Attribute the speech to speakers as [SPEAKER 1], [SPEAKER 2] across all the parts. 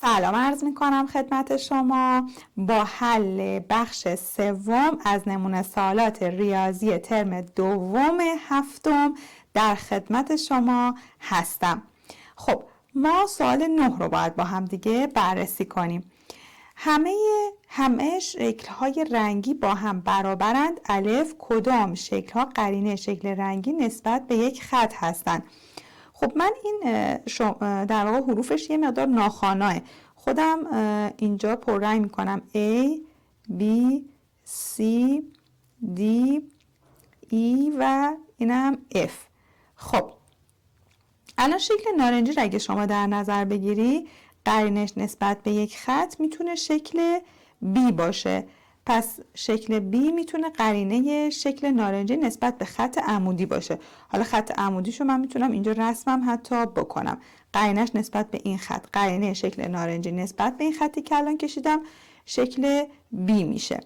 [SPEAKER 1] سلام عرض می کنم خدمت شما. با حل بخش سوم از نمونه سوالات ریاضی ترم دوم هفتم در خدمت شما هستم. خب ما سوال 9 رو باید با هم دیگه بررسی کنیم. همه شکل‌های رنگی با هم برابرند. الف کدام شکل‌ها قرینه شکل رنگی نسبت به یک خط هستند؟ خب من این در واقع حروفش یه مقدار ناخواناه، خودم اینجا پررنگ میکنم A B C D E و اینم F. خب الان شکل نارنجی رو اگه شما در نظر بگیری قرینش نسبت به یک خط میتونه شکل B باشه. پس شکل B میتونه قرینه شکل نارنجی نسبت به خط عمودی باشه. حالا خط عمودیشو من میتونم اینجا رسمم حتی بکنم. قرینش نسبت به این خط، قرینه شکل نارنجی نسبت به این خطی که الان کشیدم شکل B میشه.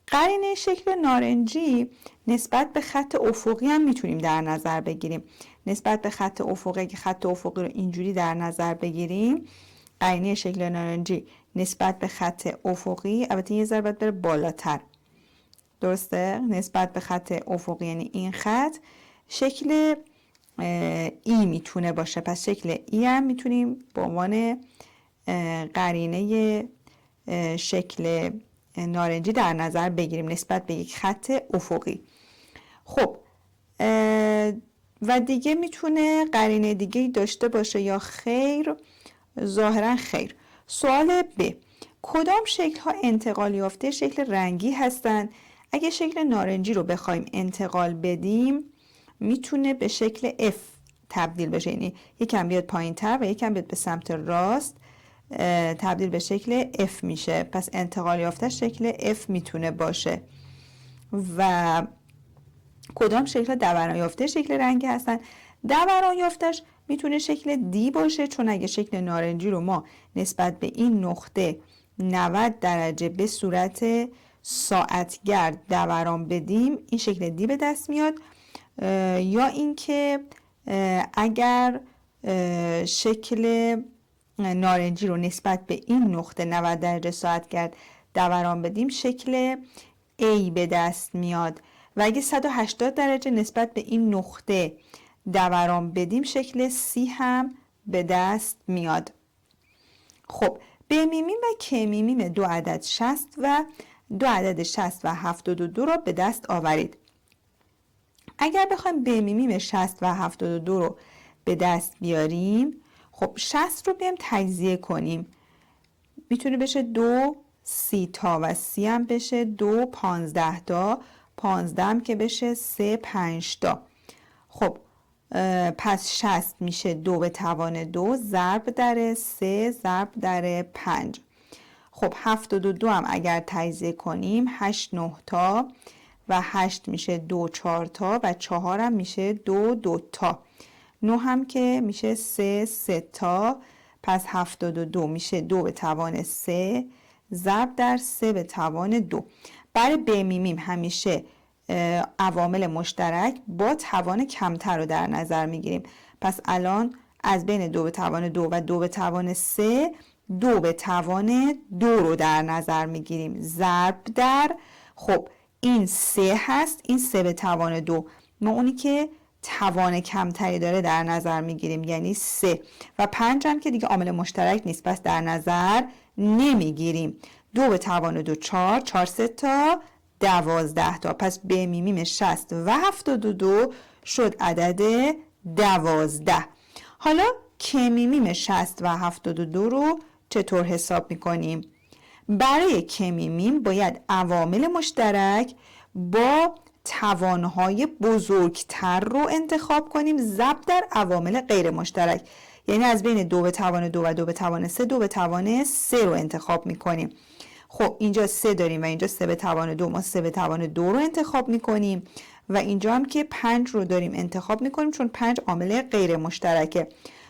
[SPEAKER 1] قرینه شکل نارنجی نسبت به خط افقی هم میتونیم در نظر بگیریم. نسبت به خط افقی که خط افقی رو اینجوری در نظر بگیریم، قرینه شکل نارنجی نسبت به خط افقی، البته یه ذره باید بره بالاتر، درسته؟ نسبت به خط افقی یعنی این خط شکل ای میتونه باشه. پس شکل ای هم میتونیم به عنوان قرینه شکل نارنجی در نظر بگیریم نسبت به یک خط افقی. خب و دیگه میتونه قرینه دیگه داشته باشه یا خیر؟ ظاهرا خیر. سوال ب، کدام شکل ها انتقال یافته شکل رنگی هستند؟ اگه شکل نارنجی رو بخوایم انتقال بدیم میتونه به شکل F تبدیل بشه، یعنی یکم بیاد پایین تر و یکم بیاد به سمت راست تبدیل به شکل F میشه. پس انتقال یافته شکل F میتونه باشه. و کدام شکل ها دوران یافته شکل رنگی هستن؟ دوران یافتش میتونه شکل D باشه، چون اگه شکل نارنجی رو ما نسبت به این نقطه 90 درجه به صورت ساعتگرد دوران بدیم این شکل D به دست میاد. یا اینکه اگر شکل نارنجی رو نسبت به این نقطه 90 درجه ساعتگرد دوران بدیم شکل A به دست میاد. و اگه 180 درجه نسبت به این نقطه دوران بدیم شکل C هم به دست میاد. خب ب میمیم و ک میمیم دو عدد 60 و 72 رو به دست آورید. اگر بخوایم ب میمیم 60 و 72 رو به دست بیاریم، خب 60 رو بیایم تجزیه کنیم، میتونه بشه 2 30 تا و 30 هم بشه 2 15 تا، 15 هم که بشه 3 5 تا. خب پس 60 میشه 2 به توان 2 ضرب در 3 ضرب در 5. خب 72 هم اگر تجزیه کنیم 8 9 تا و 8 میشه 2 4 تا و 4 هم میشه 2 2 تا. 9 هم که میشه 3 3 تا. پس 72 میشه 2 به توان 3 ضرب در 3 به توان 2. برای ب میمیم همیشه عوامل مشترک با توان کمتر رو در نظر میگیریم. پس الان از بین 2 به توان 2 و 2 به توان 3 2 به توان 2 رو در نظر میگیریم ضرب در، خب این 3 هست، این 3 به توان 2، ما اونی که توان کمتری داره در نظر میگیریم یعنی 3. و 5 هم که دیگه عامل مشترک نیست پس در نظر نمیگیریم. 2 به توان 2 4 4 3 تا 12 تا. پس ب میمیم 60 و 72 شد عدد 12. حالا ک میمیم 60 و 72 رو چطور حساب میکنیم؟ برای ک میمیم باید عوامل مشترک با توانهای بزرگتر رو انتخاب کنیم ضرب در عوامل غیر مشترک، یعنی از بین 2 به توان 2 و 2 به توان 3 2 به توان 3 رو انتخاب میکنیم. خب اینجا 3 داریم و اینجا 3 به توان 2، ما 3 به توان 2 رو انتخاب میکنیم و اینجا هم که 5 رو داریم انتخاب میکنیم چون 5 عامل غیر مشترکه.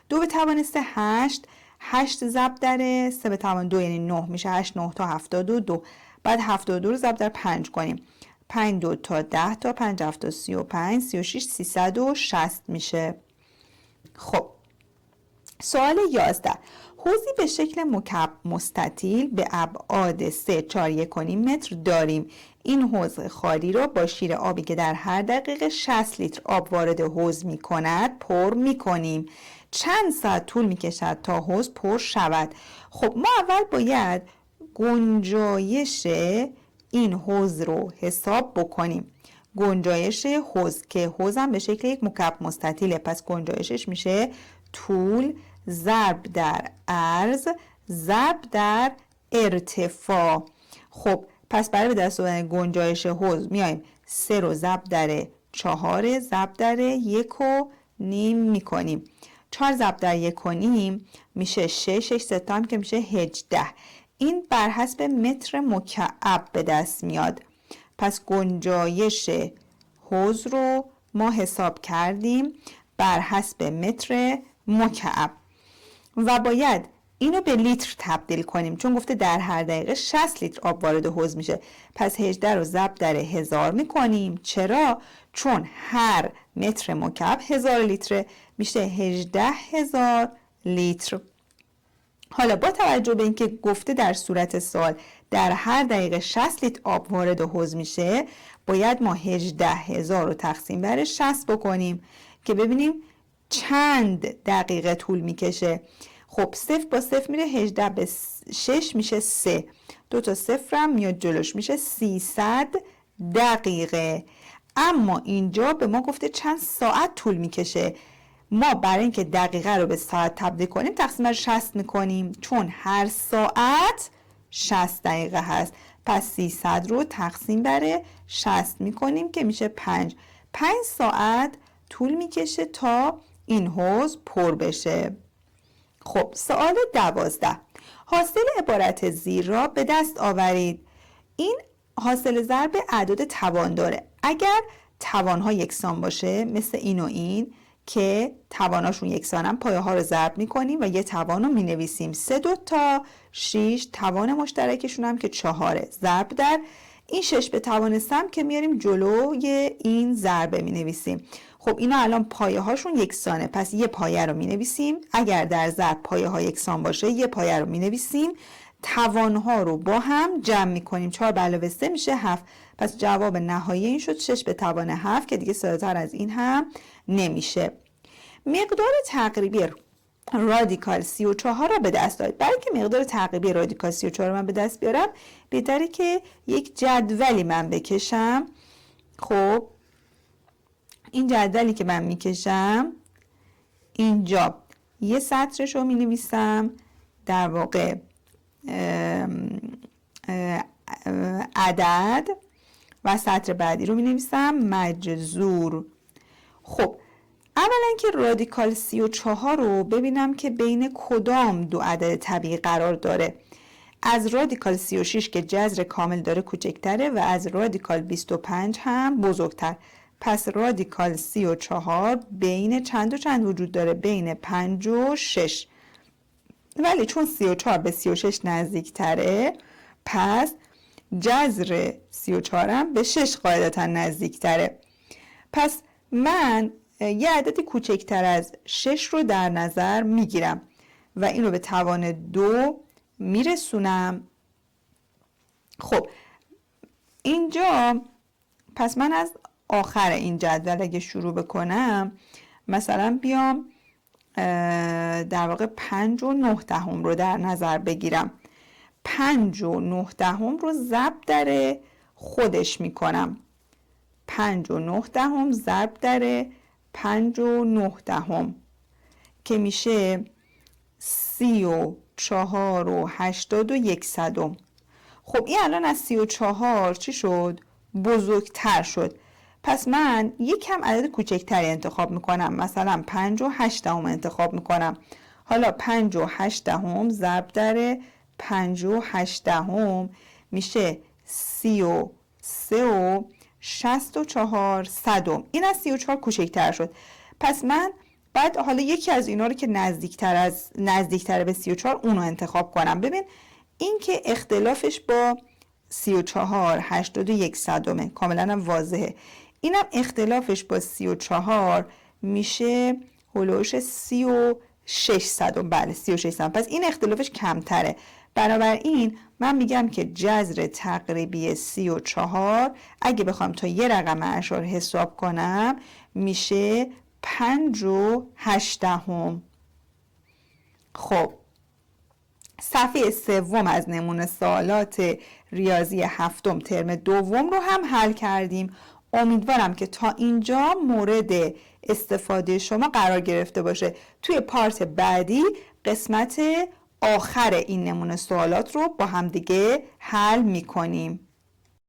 [SPEAKER 1] 2 به توان 3 8 8 ضرب در 3 به توان 2 یعنی 9 میشه 8 9 تا 72. بعد 72 رو ضرب در 5 کنیم، 5 2 تا 10 تا 5 7 تا 35 36 360 میشه. خب سوال 11، حوضی به شکل مکعب مستطیل به ابعاد 3 4 1.5 متر داریم. این حوض خالی را با شیر آبی که در هر دقیقه 60 لیتر آب وارد حوض می کند پر می کنیم. چند ساعت طول می کشد تا حوض پر شود؟ خب ما اول باید گنجایش این حوض رو حساب بکنیم. گنجایش حوض که حوض هم به شکل یک مکعب مستطیله، پس گنجایشش میشه طول ضرب در عرض ضرب در ارتفاع. خب پس برای به دست آوردن گنجایش حوض میایم 3 رو ضرب در 4 ضرب در 1.5 میکنیم. 4 ضرب در 1.5 میشه 6 3 تا هم که میشه 18. این بر حسب متر مکعب به دست میاد. پس گنجایش حوض رو ما حساب کردیم بر حسب متر مکعب و باید اینو به لیتر تبدیل کنیم چون گفته در هر دقیقه 60 لیتر آب وارد حوض میشه. پس 18 رو ضرب در 1000 میکنیم. چرا؟ چون هر متر مکعب 1000 لیتر میشه 18000 لیتر. حالا با توجه به اینکه گفته در صورت سوال در هر دقیقه 60 لیتر آب وارد حوض میشه، باید ما 18000 رو تقسیم بر 60 بکنیم که ببینیم چند دقیقه طول میکشه. خب 0 با 0 میره، 18 به 6 میشه 3، 2 تا 0 هم میاد جلوش میشه 300 دقیقه. اما اینجا به ما گفته چند ساعت طول میکشه. ما برای اینکه دقیقه رو به ساعت تبدیل کنیم تقسیم بر 60 میکنیم چون هر ساعت 60 دقیقه هست. پس 300 رو تقسیم بر 60 میکنیم که میشه 5 ساعت طول میکشه تا این حوض پر بشه. خب سوال 12. حاصل عبارت زیر را به دست آورید. این حاصل ضرب اعداد توان داره. اگر توانها یکسان باشه مثل این و این که تواناشون یکسانن، پایه ها رو ضرب میکنیم و یه توان رو مینویسیم. 3 2 تا 6 توان مشترکشون هم که 4 ضرب در این 6 به توان سم که میاریم جلوی این ضربه مینویسیم. خب اینا الان پایه هاشون یکسانه، پس یه پایه رو مینویسیم. اگر در ضرب پایه ها یکسان باشه یه پایه رو مینویسیم. توان ها رو با هم جمع میکنیم. 4 به علاوه 3 میشه 7. پس جواب نهایی این شد 6 به توان 7 که دیگه ساده‌تر از این هم نمیشه. مقدار تقریبی رادیکال 34 را به دست آورید. برای که مقدار تقریبی رادیکال 34 رو من به دست بیارم بهتره که یک جدولی من بکشم. خب این جدولی که من میکشم اینجا یه سطرش رو مینویسم، در واقع عدد، و سطر بعدی رو مینویسم مجذور. خب اولا که رادیکال 34 رو ببینم که بین کدام دو عدد طبیعی قرار داره. از رادیکال 36 که جذر کامل داره کوچکتره و از رادیکال 25 هم بزرگتر. پس رادیکال 34 بین چند و چند وجود داره؟ بین 5 و 6. ولی چون 34 به 36 نزدیک تره، پس جذر 34 هم به 6 قاعدتا نزدیک تره. پس من یه عددی کوچکتر از 6 رو در نظر میگیرم و این رو به توان 2 میرسونم. خب اینجا پس من از آخر این جدول اگه شروع بکنم، مثلا بیام در واقع 5 و 9 دهم رو در نظر بگیرم. 5 و 9 دهم رو ضرب در خودش میکنم. 5 و 9 دهم ضرب در 5 و 9 دهم که میشه 34 و 81 صدم. خب این الان از 34 چی شد؟ بزرگتر شد. پس من یکم عدد کوچکتری انتخاب میکنم، مثلا 5 و 8 دهم انتخاب میکنم. حالا 5 و 8 دهم ضرب در 5 و 8 دهم میشه 33 و 64 صدم. این از 34 کوچکتر شد. پس من بعد حالا یکی از اینا رو که نزدیکتر به 34 اونو انتخاب کنم. ببین این که اختلافش با 34 81 صدمه، کاملا هم واضحه. اینم اختلافش با 34 میشه هلوش 36 600. بله 36 پس این اختلافش کمتره. بنابراین من میگم که جذر تقریبی 34 اگه بخوام تا یه رقم اعشار حساب کنم میشه 5/8. خب صفحه 3 از نمونه سوالات ریاضی 7 ترم 2 رو هم حل کردیم. امیدوارم که تا اینجا مورد استفاده شما قرار گرفته باشه. توی پارت بعدی قسمت آخر این نمونه سوالات رو با هم دیگه حل میکنیم.